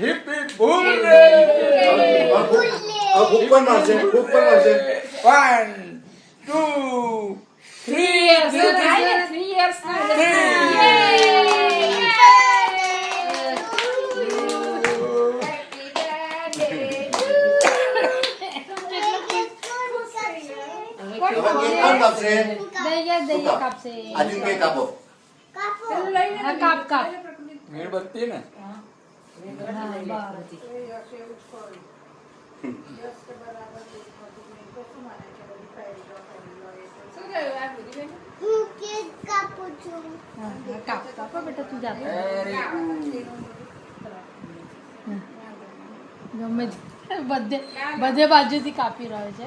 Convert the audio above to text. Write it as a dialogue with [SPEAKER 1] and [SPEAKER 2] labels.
[SPEAKER 1] hip hip hurray
[SPEAKER 2] अब ऊपर मारसे
[SPEAKER 1] 1 2 3 years
[SPEAKER 3] 3 years
[SPEAKER 2] कोण कापसे
[SPEAKER 3] दे कापसे
[SPEAKER 2] अजून काही कापो
[SPEAKER 3] काप
[SPEAKER 1] मेणबत्ती ना
[SPEAKER 3] काप बेटा तू जा ગમે બધે બાજુથી કાપી રહ્યો છે